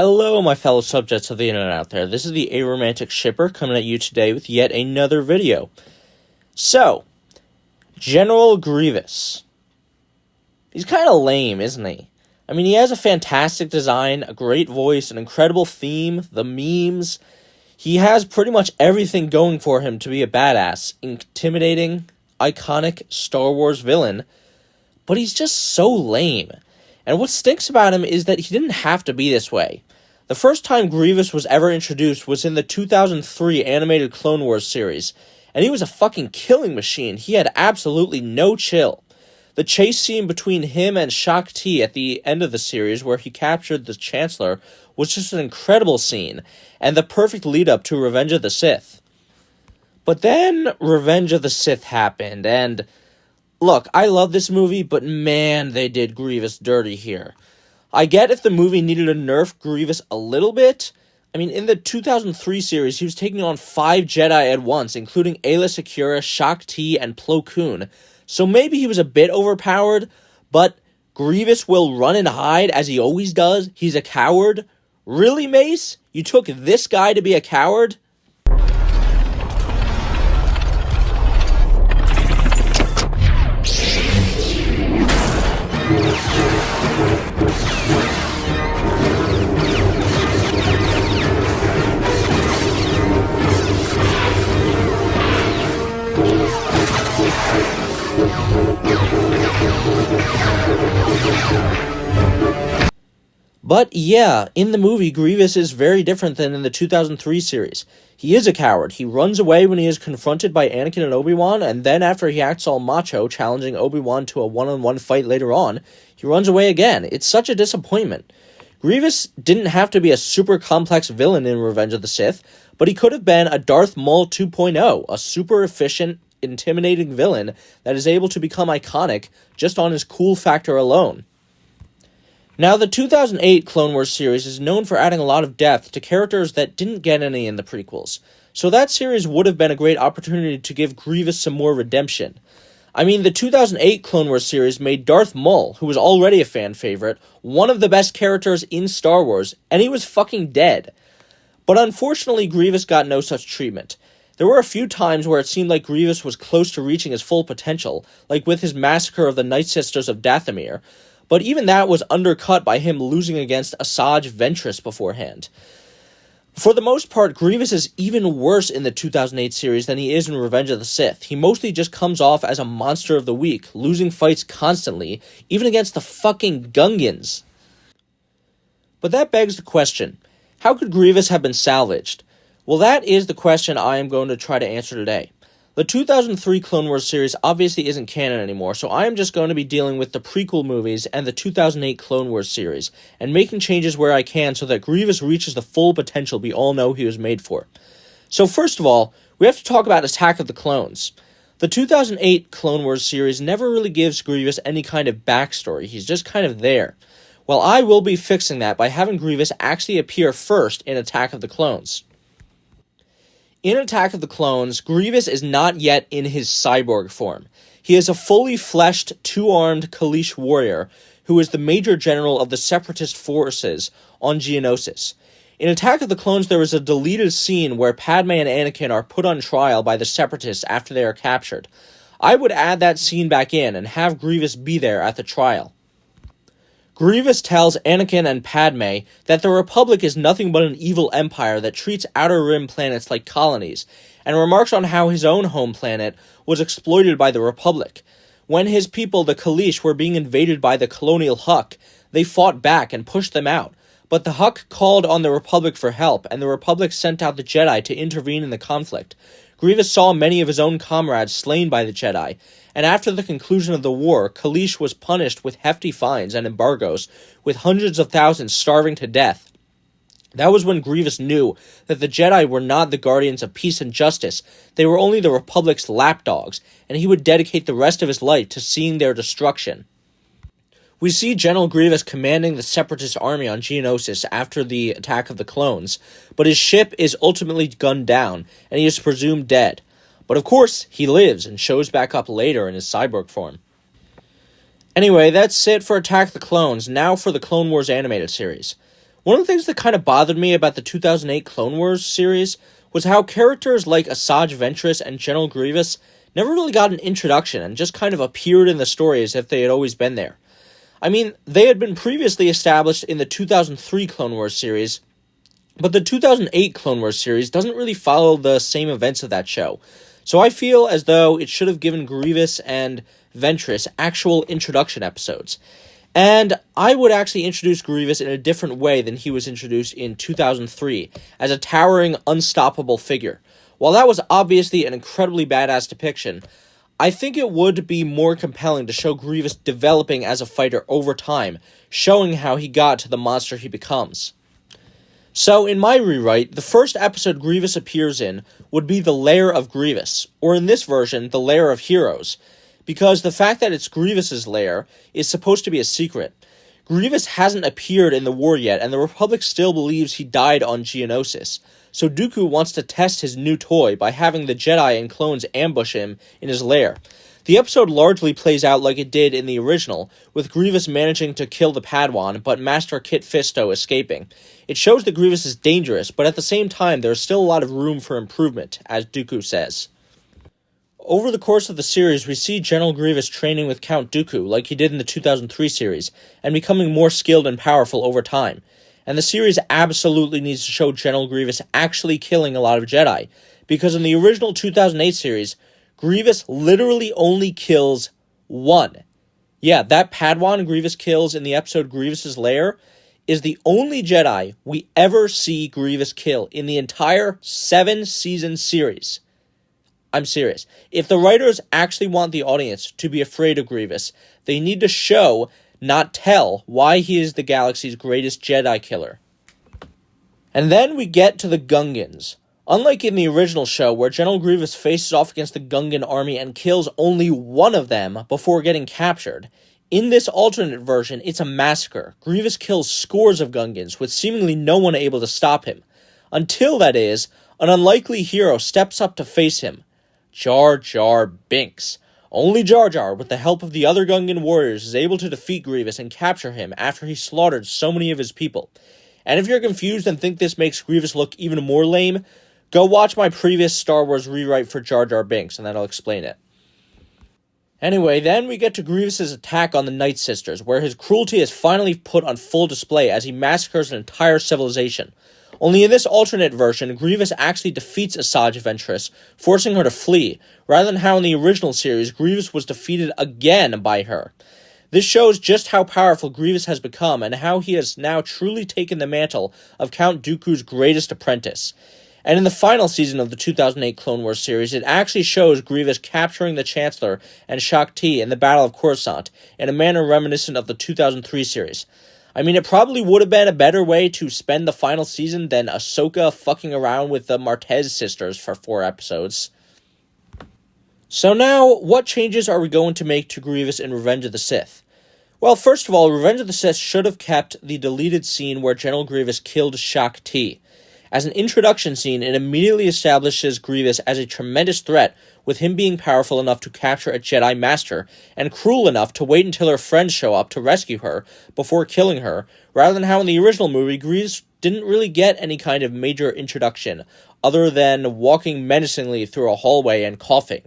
Hello, my fellow subjects of the internet out there. This is the Aromantic Shipper coming at you today with yet another video. So, General Grievous. He's kind of lame, isn't he? I mean, he has a fantastic design, a great voice, an incredible theme, the memes. He has pretty much everything going for him to be a badass, intimidating, iconic Star Wars villain, but he's just so lame. And what stinks about him is that he didn't have to be this way. The first time Grievous was ever introduced was in the 2003 animated Clone Wars series, and he was a fucking killing machine. He had absolutely no chill. The chase scene between him and Shaak Ti at the end of the series, where he captured the Chancellor, was just an incredible scene, and the perfect lead-up to Revenge of the Sith. But then Revenge of the Sith happened, and look, I love this movie, but man, they did Grievous dirty here. I get if the movie needed to nerf Grievous a little bit. I mean, in the 2003 series, he was taking on 5 Jedi at once, including Aayla Secura, Shaak Ti, and Plo Koon. So maybe he was a bit overpowered, but Grievous will run and hide as he always does. He's a coward. Really, Mace? You took this guy to be a coward? But yeah, in the movie, Grievous is very different than in the 2003 series. He is a coward. He runs away when he is confronted by Anakin and Obi-Wan, and then after he acts all macho, challenging Obi-Wan to a one-on-one fight later on, he runs away again. It's such a disappointment. Grievous didn't have to be a super complex villain in Revenge of the Sith, but he could have been a Darth Maul 2.0, a super efficient, intimidating villain that is able to become iconic just on his cool factor alone. Now, the 2008 Clone Wars series is known for adding a lot of depth to characters that didn't get any in the prequels, so that series would have been a great opportunity to give Grievous some more redemption. I mean, the 2008 Clone Wars series made Darth Maul, who was already a fan favorite, one of the best characters in Star Wars, and he was fucking dead. But unfortunately, Grievous got no such treatment. There were a few times where it seemed like Grievous was close to reaching his full potential, like with his massacre of the Night Sisters of Dathomir, but even that was undercut by him losing against Asajj Ventress beforehand. For the most part, Grievous is even worse in the 2008 series than he is in Revenge of the Sith. He mostly just comes off as a monster of the week, losing fights constantly, even against the fucking Gungans. But that begs the question, how could Grievous have been salvaged? Well, that is the question I am going to try to answer today. The 2003 Clone Wars series obviously isn't canon anymore, so I am just going to be dealing with the prequel movies and the 2008 Clone Wars series, and making changes where I can so that Grievous reaches the full potential we all know he was made for. So first of all, we have to talk about Attack of the Clones. The 2008 Clone Wars series never really gives Grievous any kind of backstory, he's just kind of there. Well, I will be fixing that by having Grievous actually appear first in Attack of the Clones. In Attack of the Clones, Grievous is not yet in his cyborg form. He is a fully fleshed, 2-armed Kaleesh warrior who is the major general of the Separatist forces on Geonosis. In Attack of the Clones, there is a deleted scene where Padme and Anakin are put on trial by the Separatists after they are captured. I would add that scene back in and have Grievous be there at the trial. Grievous tells Anakin and Padme that the Republic is nothing but an evil empire that treats Outer Rim planets like colonies, and remarks on how his own home planet was exploited by the Republic. When his people, the Kaleesh, were being invaded by the colonial Huk, they fought back and pushed them out, but the Huk called on the Republic for help, and the Republic sent out the Jedi to intervene in the conflict. Grievous saw many of his own comrades slain by the Jedi, and after the conclusion of the war, Kaleesh was punished with hefty fines and embargoes, with hundreds of thousands starving to death. That was when Grievous knew that the Jedi were not the guardians of peace and justice, they were only the Republic's lapdogs, and he would dedicate the rest of his life to seeing their destruction. We see General Grievous commanding the Separatist army on Geonosis after the Attack of the Clones, but his ship is ultimately gunned down, and he is presumed dead. But of course, he lives and shows back up later in his cyborg form. Anyway, that's it for Attack the Clones. Now for the Clone Wars animated series. One of the things that kind of bothered me about the 2008 Clone Wars series was how characters like Asajj Ventress and General Grievous never really got an introduction and just kind of appeared in the story as if they had always been there. I mean, they had been previously established in the 2003 Clone Wars series, but the 2008 Clone Wars series doesn't really follow the same events of that show. So I feel as though it should have given Grievous and Ventress actual introduction episodes. And I would actually introduce Grievous in a different way than he was introduced in 2003, as a towering, unstoppable figure. While that was obviously an incredibly badass depiction, I think it would be more compelling to show Grievous developing as a fighter over time, showing how he got to the monster he becomes. So, in my rewrite, the first episode Grievous appears in would be the Lair of Grievous, or in this version, the Lair of Heroes, because the fact that it's Grievous's lair is supposed to be a secret. Grievous hasn't appeared in the war yet, and the Republic still believes he died on Geonosis, so Dooku wants to test his new toy by having the Jedi and clones ambush him in his lair. The episode largely plays out like it did in the original, with Grievous managing to kill the Padawan, but Master Kit Fisto escaping. It shows that Grievous is dangerous, but at the same time there is still a lot of room for improvement, as Dooku says. Over the course of the series, we see General Grievous training with Count Dooku, like he did in the 2003 series, and becoming more skilled and powerful over time. And the series absolutely needs to show General Grievous actually killing a lot of Jedi, because in the original 2008 series, Grievous literally only kills one. Yeah, that Padawan Grievous kills in the episode Grievous's Lair is the only Jedi we ever see Grievous kill in the entire 7-season series. I'm serious. If the writers actually want the audience to be afraid of Grievous, they need to show, not tell, why he is the galaxy's greatest Jedi killer. And then we get to the Gungans. Unlike in the original show, where General Grievous faces off against the Gungan army and kills only one of them before getting captured, in this alternate version, it's a massacre. Grievous kills scores of Gungans, with seemingly no one able to stop him. Until, that is, an unlikely hero steps up to face him. Jar Jar Binks. Only Jar Jar, with the help of the other Gungan warriors, is able to defeat Grievous and capture him after he slaughtered so many of his people. And if you're confused and think this makes Grievous look even more lame, go watch my previous Star Wars rewrite for Jar Jar Binks, and that'll explain it. Anyway, then we get to Grievous's attack on the Night Sisters, where his cruelty is finally put on full display as he massacres an entire civilization. Only in this alternate version, Grievous actually defeats Asajj Ventress, forcing her to flee, rather than how in the original series, Grievous was defeated again by her. This shows just how powerful Grievous has become, and how he has now truly taken the mantle of Count Dooku's greatest apprentice. And in the final season of the 2008 Clone Wars series, it actually shows Grievous capturing the Chancellor and Shaak Ti in the Battle of Coruscant, in a manner reminiscent of the 2003 series. I mean, it probably would have been a better way to spend the final season than Ahsoka fucking around with the Martez sisters for 4 episodes. So now, what changes are we going to make to Grievous in Revenge of the Sith? Well, first of all, Revenge of the Sith should have kept the deleted scene where General Grievous killed Shaak Ti. As an introduction scene, it immediately establishes Grievous as a tremendous threat, with him being powerful enough to capture a Jedi Master, and cruel enough to wait until her friends show up to rescue her before killing her, rather than how in the original movie, Grievous didn't really get any kind of major introduction, other than walking menacingly through a hallway and coughing.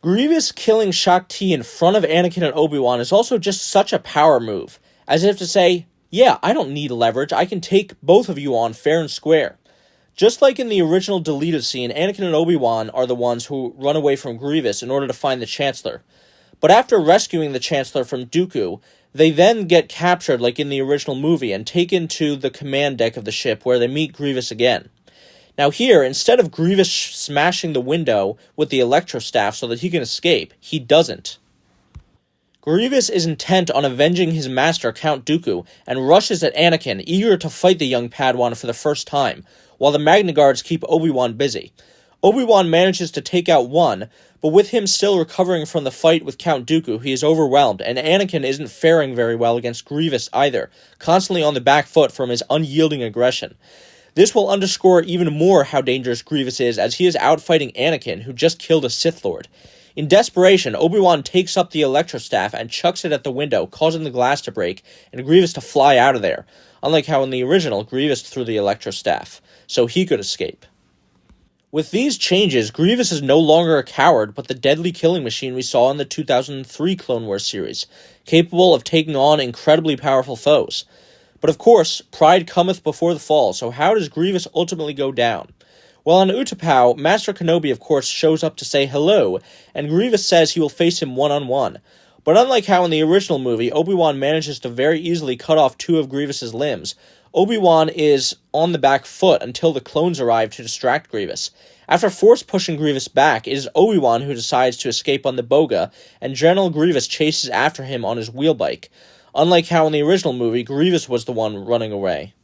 Grievous killing Shaak Ti in front of Anakin and Obi-Wan is also just such a power move, as if to say, yeah, I don't need leverage, I can take both of you on fair and square. Just like in the original deleted scene, Anakin and Obi-Wan are the ones who run away from Grievous in order to find the Chancellor. But after rescuing the Chancellor from Dooku, they then get captured like in the original movie and taken to the command deck of the ship where they meet Grievous again. Now here, instead of Grievous smashing the window with the electrostaff so that he can escape, he doesn't. Grievous is intent on avenging his master, Count Dooku, and rushes at Anakin, eager to fight the young Padawan for the first time, while the Magna Guards keep Obi-Wan busy. Obi-Wan manages to take out one, but with him still recovering from the fight with Count Dooku, he is overwhelmed, and Anakin isn't faring very well against Grievous either, constantly on the back foot from his unyielding aggression. This will underscore even more how dangerous Grievous is, as he is out fighting Anakin, who just killed a Sith Lord. In desperation, Obi-Wan takes up the Electrostaff and chucks it at the window, causing the glass to break, and Grievous to fly out of there, unlike how in the original, Grievous threw the Electrostaff, so he could escape. With these changes, Grievous is no longer a coward, but the deadly killing machine we saw in the 2003 Clone Wars series, capable of taking on incredibly powerful foes. But of course, pride cometh before the fall, so how does Grievous ultimately go down? Well, on Utapau, Master Kenobi of course shows up to say hello, and Grievous says he will face him one-on-one. But unlike how in the original movie, Obi-Wan manages to very easily cut off 2 of Grievous's limbs, Obi-Wan is on the back foot until the clones arrive to distract Grievous. After force-pushing Grievous back, it is Obi-Wan who decides to escape on the Boga, and General Grievous chases after him on his wheelbike. Unlike how in the original movie, Grievous was the one running away.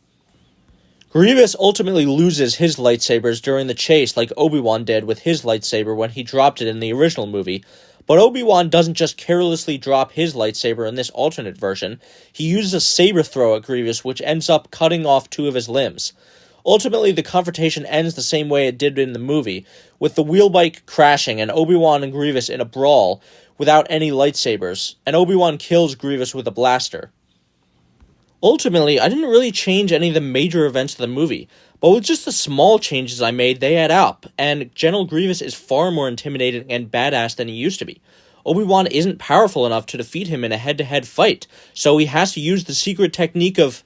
Grievous ultimately loses his lightsabers during the chase like Obi-Wan did with his lightsaber when he dropped it in the original movie, but Obi-Wan doesn't just carelessly drop his lightsaber in this alternate version. He uses a saber throw at Grievous, which ends up cutting off 2 of his limbs. Ultimately, the confrontation ends the same way it did in the movie, with the wheelbike crashing and Obi-Wan and Grievous in a brawl without any lightsabers, and Obi-Wan kills Grievous with a blaster. Ultimately, I didn't really change any of the major events of the movie, but with just the small changes I made, they add up, and General Grievous is far more intimidating and badass than he used to be. Obi-Wan isn't powerful enough to defeat him in a head-to-head fight, so he has to use the secret technique of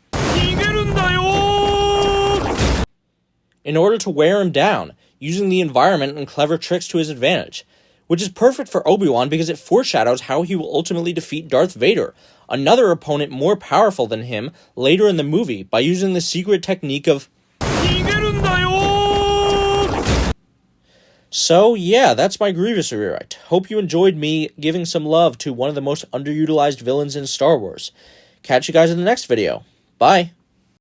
in order to wear him down, using the environment and clever tricks to his advantage, which is perfect for Obi-Wan because it foreshadows how he will ultimately defeat Darth Vader, another opponent more powerful than him, later in the movie by using the secret technique of So, yeah, that's my Grievous rewrite. Hope you enjoyed me giving some love to one of the most underutilized villains in Star Wars. Catch you guys in the next video. Bye!